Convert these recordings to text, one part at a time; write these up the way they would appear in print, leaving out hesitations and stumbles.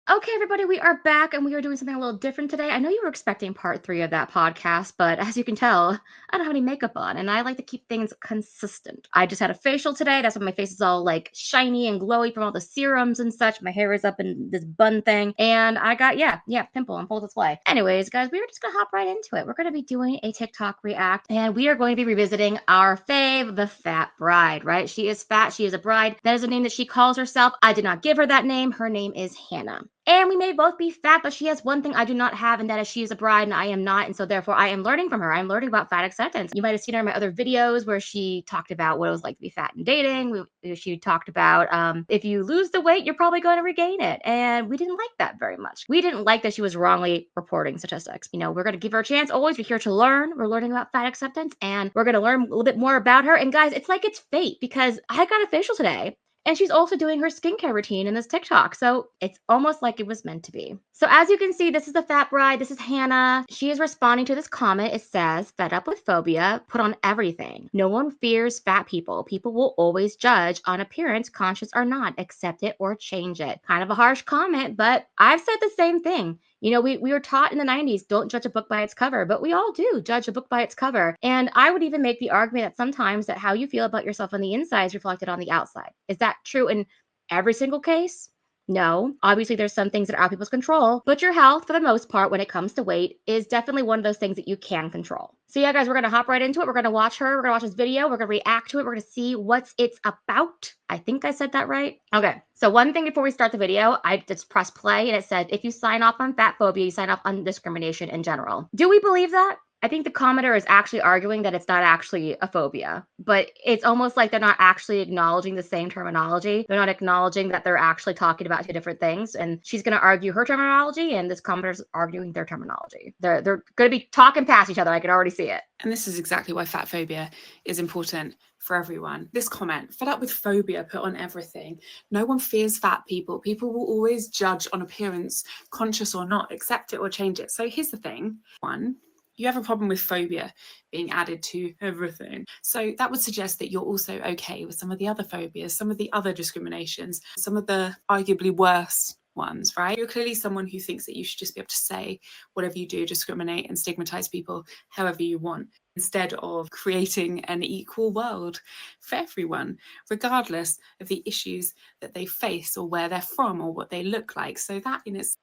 Okay, everybody, we are back and we are doing something a little different today. I know you were expecting part 3 of that podcast, but as you can tell, I don't have any makeup on and I like to keep things consistent. I just had a facial today. That's why my face is all like shiny and glowy from all the serums and such. My hair is up in this bun thing and I got, yeah, pimple on full display. Anyways, guys, we are just gonna hop right into it. We're gonna be doing a TikTok react and we are going to be revisiting our fave, the fat bride, right? She is fat. She is a bride. That is a name that she calls herself. I did not give her that name. Her name is Hannah. And we may both be fat, but she has one thing I do not have, and that is she is a bride and I am not. And so therefore I am learning from her. I'm learning about fat acceptance. You might have seen her in my other videos where she talked about what it was like to be fat in dating. She talked about if you lose the weight, you're probably going to regain it. And we didn't like that very much. We didn't like that she was wrongly reporting statistics. You know, we're going to give her a chance. Always, we're here to learn. We're learning about fat acceptance and we're going to learn a little bit more about her. And guys, it's like it's fate because I got a facial today. And she's also doing her skincare routine in this TikTok. So it's almost like it was meant to be. So as you can see, this is the fat bride. This is Hannah. She is responding to this comment. It says, fed up with phobia, put on everything. No one fears fat people. People will always judge on appearance, conscious or not. Accept it or change it. Kind of a harsh comment, but I've said the same thing. You know, we were taught in the 90s, don't judge a book by its cover, but we all do judge a book by its cover. And I would even make the argument that sometimes that how you feel about yourself on the inside is reflected on the outside. Is that true in every single case? No. Obviously, there's some things that are out of people's control, but your health, for the most part, when it comes to weight, is definitely one of those things that you can control. So yeah, guys, we're going to hop right into it. We're going to watch her. We're going to watch this video. We're going to react to it. We're going to see what it's about. I think I said that right. Okay. So one thing before we start the video, I just press play and it said, if you sign off on fat phobia, you sign off on discrimination in general. Do we believe that? I think the commenter is actually arguing that it's not actually a phobia, but it's almost like they're not actually acknowledging the same terminology. They're not acknowledging that they're actually talking about two different things. And she's going to argue her terminology and this commenter's arguing their terminology. They're going to be talking past each other. I can already see it. And this is exactly why fat phobia is important for everyone. This comment, fed up with phobia, put on everything. No one fears fat people. People will always judge on appearance, conscious or not, accept it or change it. So here's the thing. One, you have a problem with phobia being added to everything. So that would suggest that you're also okay with some of the other phobias, some of the other discriminations, some of the arguably worse ones, right? You're clearly someone who thinks that you should just be able to say whatever you do, discriminate and stigmatize people however you want, instead of creating an equal world for everyone, regardless of the issues that they face or where they're from or what they look like. So that in its...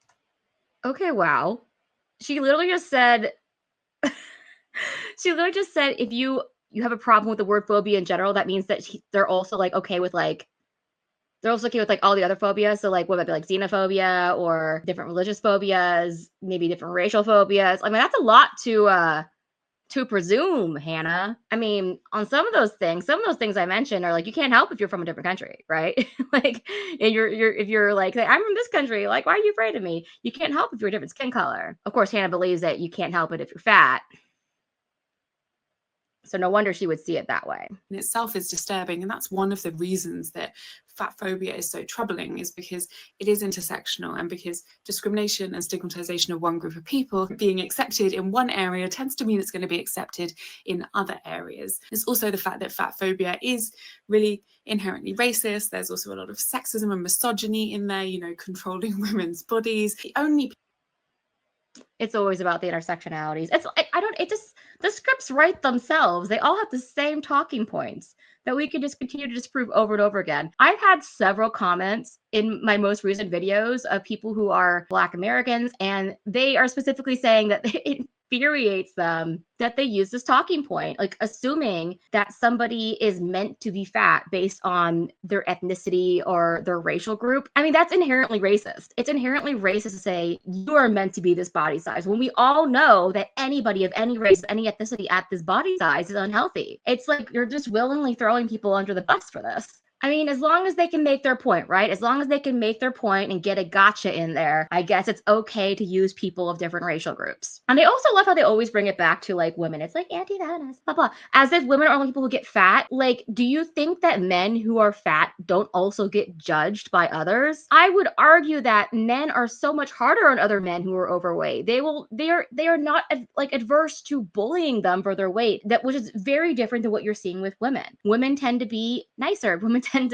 Okay, wow. She literally just said, if you have a problem with the word phobia in general, that means that they're also like okay with like all the other phobias. So like what about like xenophobia or different religious phobias, maybe different racial phobias. I mean, that's a lot to presume, Hannah. I mean, on some of those things I mentioned are like you can't help if you're from a different country, right? Like, and if you're like I'm from this country, like why are you afraid of me? You can't help if you're a different skin color. Of course, Hannah believes that you can't help it if you're fat. So no wonder she would see it that way. In itself is disturbing. And that's one of the reasons that fat phobia is so troubling, is because it is intersectional, and because discrimination and stigmatization of one group of people being accepted in one area tends to mean it's going to be accepted in other areas. It's also the fact that fat phobia is really inherently racist. There's also a lot of sexism and misogyny in there, you know, controlling women's bodies. It's always about the intersectionalities. The scripts write themselves. They all have the same talking points that we can just continue to disprove over and over again. I've had several comments in my most recent videos of people who are Black Americans, and they are specifically saying that it infuriates them that they use this talking point, like assuming that somebody is meant to be fat based on their ethnicity or their racial group. I mean, that's inherently racist. It's inherently racist to say you are meant to be this body size when we all know that anybody of any race, any ethnicity at this body size is unhealthy. It's like you're just willingly throwing people under the bus for this. I mean, as long as they can make their point, right? As long as they can make their point and get a gotcha in there, I guess it's okay to use people of different racial groups. And I also love how they always bring it back to like women. It's like anti-fatness, blah, blah. As if women are only people who get fat. Like, do you think that men who are fat don't also get judged by others? I would argue that men are so much harder on other men who are overweight. They are not like adverse to bullying them for their weight, which is very different than what you're seeing with women. Women tend to be nicer. Women can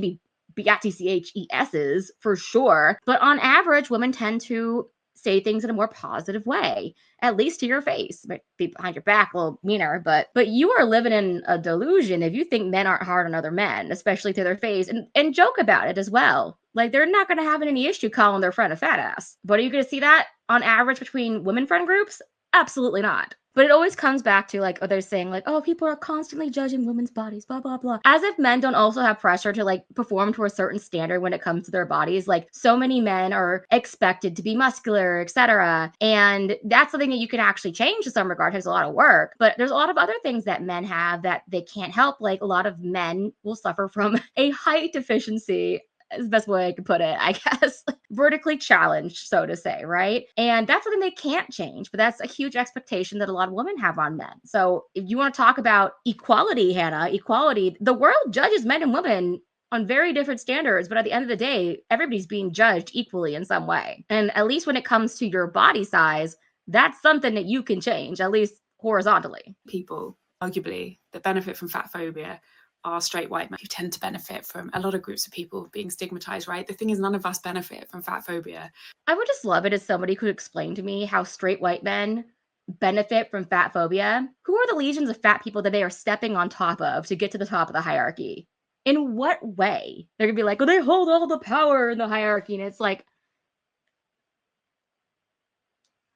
be bitches's for sure. But on average, women tend to say things in a more positive way, at least to your face. Might be behind your back a little meaner, but you are living in a delusion if you think men aren't hard on other men, especially to their face, and joke about it as well. Like, they're not going to have any issue calling their friend a fat ass. But are you going to see that on average between women friend groups? Absolutely not. But it always comes back to, like, they're saying, like, oh, people are constantly judging women's bodies, blah, blah, blah. As if men don't also have pressure to, like, perform to a certain standard when it comes to their bodies. Like, so many men are expected to be muscular, etc. And that's something that you can actually change to some regard. It takes a lot of work. But there's a lot of other things that men have that they can't help. Like, a lot of men will suffer from a height deficiency, is the best way I could put it, I guess. Vertically challenged, so to say, right? And that's something they can't change, but that's a huge expectation that a lot of women have on men. So if you want to talk about equality, Hannah, equality, the world judges men and women on very different standards, but at the end of the day, everybody's being judged equally in some way. And at least when it comes to your body size, that's something that you can change, at least horizontally. People, arguably, that benefit from fat phobia are straight white men who tend to benefit from a lot of groups of people being stigmatized, right? The thing is, none of us benefit from fat phobia. I would just love it if somebody could explain to me how straight white men benefit from fat phobia. Who are the legions of fat people that they are stepping on top of to get to the top of the hierarchy? In what way? They're gonna be like, oh, they hold all the power in the hierarchy. And it's like,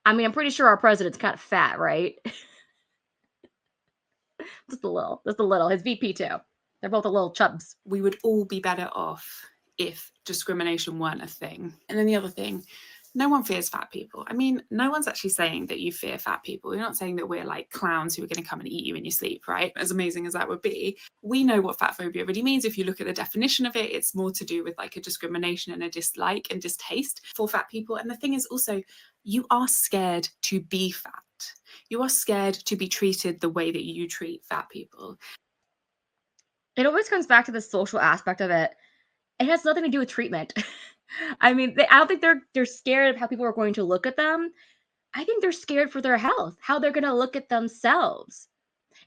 I mean, I'm pretty sure our president's kind of fat, right? Just a little. His VP too. They're both a little chubs. We would all be better off if discrimination weren't a thing. And then the other thing, no one fears fat people. I mean, no one's actually saying that you fear fat people. You're not saying that we're like clowns who are going to come and eat you in your sleep, right? As amazing as that would be. We know what fat phobia really means. If you look at the definition of it, it's more to do with like a discrimination and a dislike and distaste for fat people. And the thing is also, you are scared to be fat. You are scared to be treated the way that you treat fat people. It always comes back to the social aspect of it. It has nothing to do with treatment. I mean, I don't think they're scared of how people are going to look at them. I think they're scared for their health, how they're going to look at themselves.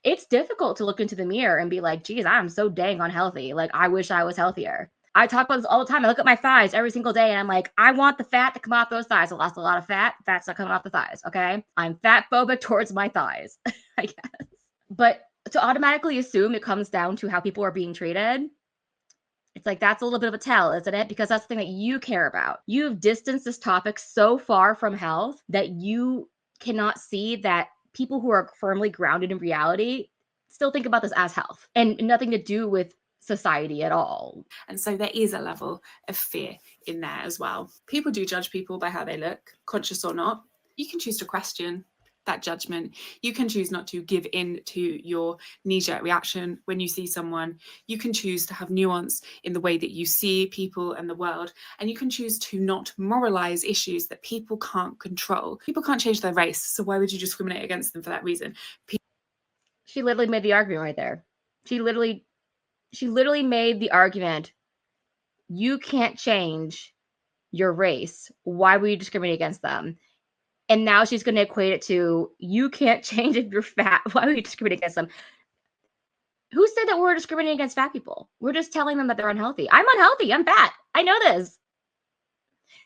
It's difficult to look into the mirror and be like, geez, I'm so dang unhealthy. Like, I wish I was healthier. I talk about this all the time. I look at my thighs every single day and I'm like, I want the fat to come off those thighs. I lost a lot of fat. Fat's not coming off the thighs. Okay. I'm fat phobic towards my thighs, I guess. But to automatically assume it comes down to how people are being treated, it's like, that's a little bit of a tell, isn't it? Because that's the thing that you care about. You've distanced this topic so far from health that you cannot see that people who are firmly grounded in reality still think about this as health and nothing to do with society at all. And so there is a level of fear in there as well. People do judge people by how they look, conscious or not. You can choose to question that judgment. You can choose not to give in to your knee-jerk reaction when you see someone. You can choose to have nuance in the way that you see people and the world. And you can choose to not moralize issues that people can't control. People can't change their race, so why would you discriminate against them for that reason? She literally made the argument right there. She literally made the argument, you can't change your race. Why would you discriminate against them? And now she's going to equate it to, you can't change if you're fat. Why would you discriminate against them? Who said that we're discriminating against fat people? We're just telling them that they're unhealthy. I'm unhealthy. I'm fat. I know this.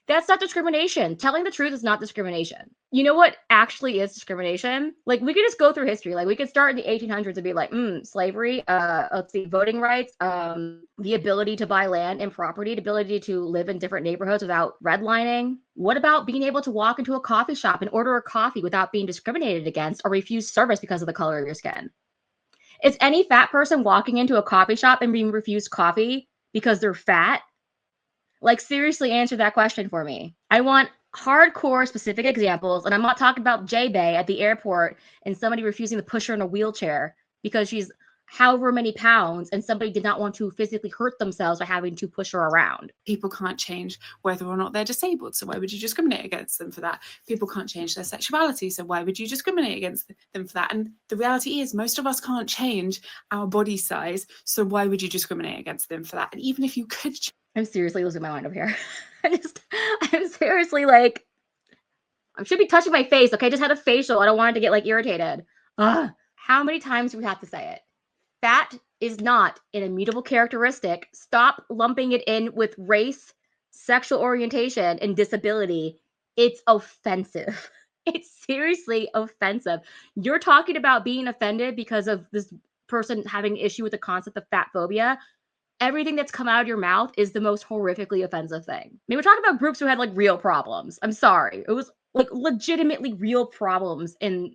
That's not discrimination. Telling the truth is not discrimination. You know what actually is discrimination? Like, we could just go through history. Like, we could start in the 1800s and be like, slavery, let's see, voting rights, the ability to buy land and property, the ability to live in different neighborhoods without redlining. What about being able to walk into a coffee shop and order a coffee without being discriminated against or refused service because of the color of your skin? Is any fat person walking into a coffee shop and being refused coffee because they're fat? Like, seriously, answer that question for me. I want hardcore specific examples, and I'm not talking about J-Bay at the airport and somebody refusing to push her in a wheelchair because she's however many pounds and somebody did not want to physically hurt themselves by having to push her around. People can't change whether or not they're disabled, so why would you discriminate against them for that? People can't change their sexuality, so why would you discriminate against them for that? And the reality is, most of us can't change our body size, so why would you discriminate against them for that? And even if you could, I'm seriously losing my mind over here. I'm seriously like, I should be touching my face, okay? I just had a facial. I don't want it to get like irritated. Ugh. How many times do we have to say it? Fat is not an immutable characteristic. Stop lumping it in with race, sexual orientation, and disability. It's offensive. It's seriously offensive. You're talking about being offended because of this person having an issue with the concept of fat phobia. Everything that's come out of your mouth is the most horrifically offensive thing. I mean, we're talking about groups who had like real problems. I'm sorry. It was like legitimately real problems in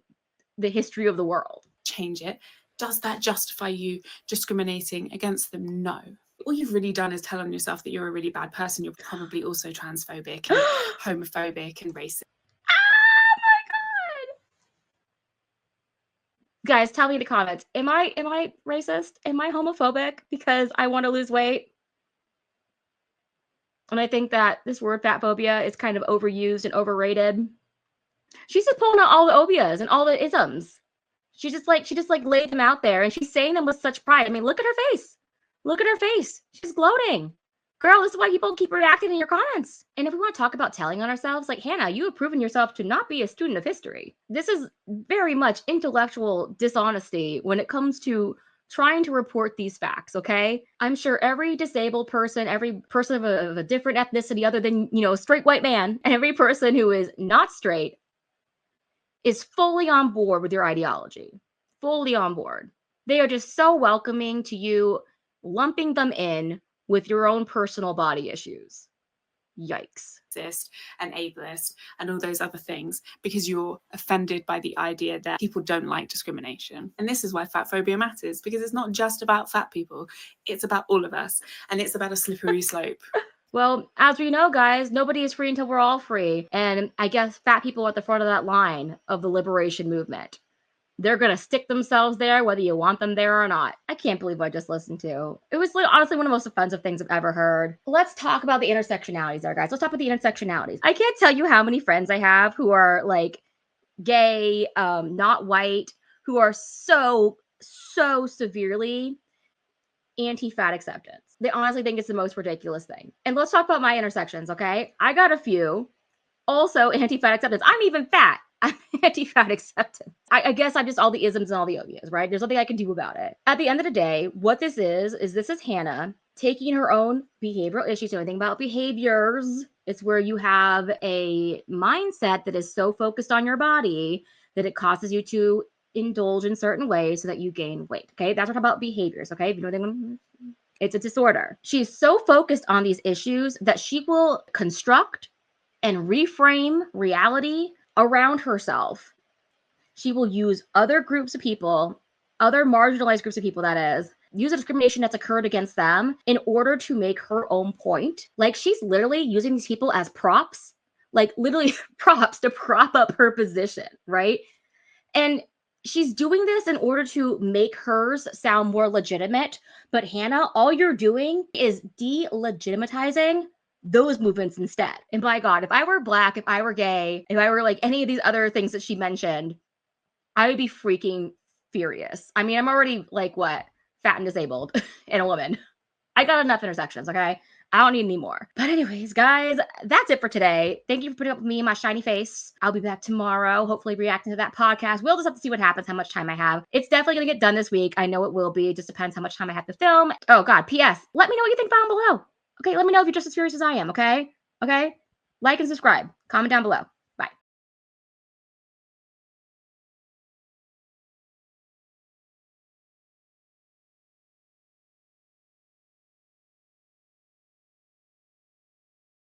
the history of the world. Change it. Does that justify you discriminating against them? No. All you've really done is tell on yourself that you're a really bad person. You're probably also transphobic and homophobic and racist. Oh my god! Guys, tell me in the comments. Am I racist? Am I homophobic because I want to lose weight? And I think that this word fat phobia is kind of overused and overrated. She's just pulling out all the obias and all the isms. She just laid them out there and she's saying them with such pride. I mean, look at her face. Look at her face. She's gloating. Girl, this is why people keep reacting in your comments. And if we want to talk about telling on ourselves, like, Hannah, you have proven yourself to not be a student of history. This is very much intellectual dishonesty when it comes to trying to report these facts, okay? I'm sure every disabled person, every person of a different ethnicity other than, a straight white man, and every person who is not straight is fully on board with your ideology. Fully on board. They are just so welcoming to you lumping them in with your own personal body issues. Yikes. And ableist and all those other things because you're offended by the idea that people don't like discrimination. And this is why fat phobia matters, because it's not just about fat people, it's about all of us, and it's about a slippery slope. Well, as we know, guys, nobody is free until we're all free. And I guess fat people are at the front of that line of the liberation movement. They're going to stick themselves there, whether you want them there or not. I can't believe what I just listened to. It was honestly one of the most offensive things I've ever heard. Let's talk about the intersectionalities there, guys. Let's talk about the intersectionalities. I can't tell you how many friends I have who are like gay, not white, who are so severely anti-fat acceptance. They honestly think it's the most ridiculous thing. And let's talk about my intersections, okay? I got a few. Also anti-fat acceptance. I'm even fat. I'm anti-fat acceptance. I guess I'm just all the isms and all the obias, right? There's nothing I can do about it. At the end of the day, what this is Hannah taking her own behavioral issues, anything about behaviors. It's where you have a mindset that is so focused on your body that it causes you to indulge in certain ways so that you gain weight. Okay, that's what about behaviors. Okay, if you know anything, it's a disorder. She's so focused on these issues that she will construct and reframe reality around herself. She will use other groups of people, other marginalized groups of people, that is, use a discrimination that's occurred against them in order to make her own point. Like, she's literally using these people as props, like literally props to prop up her position, right? And she's doing this in order to make hers sound more legitimate. But Hannah, all you're doing is delegitimizing those movements instead. And by God, if I were Black, if I were gay, if I were like any of these other things that she mentioned, I would be freaking furious. I mean, I'm already like what? Fat and disabled and a woman. I got enough intersections, okay? I don't need any more. But anyways, guys, that's it for today. Thank you for putting up with me and my shiny face. I'll be back tomorrow, hopefully reacting to that podcast. We'll just have to see what happens, how much time I have. It's definitely going to get done this week. I know it will be. It just depends how much time I have to film. Oh, God, P.S. Let me know what you think down below. Okay, let me know if you're just as furious as I am, okay? Okay? Like and subscribe. Comment down below.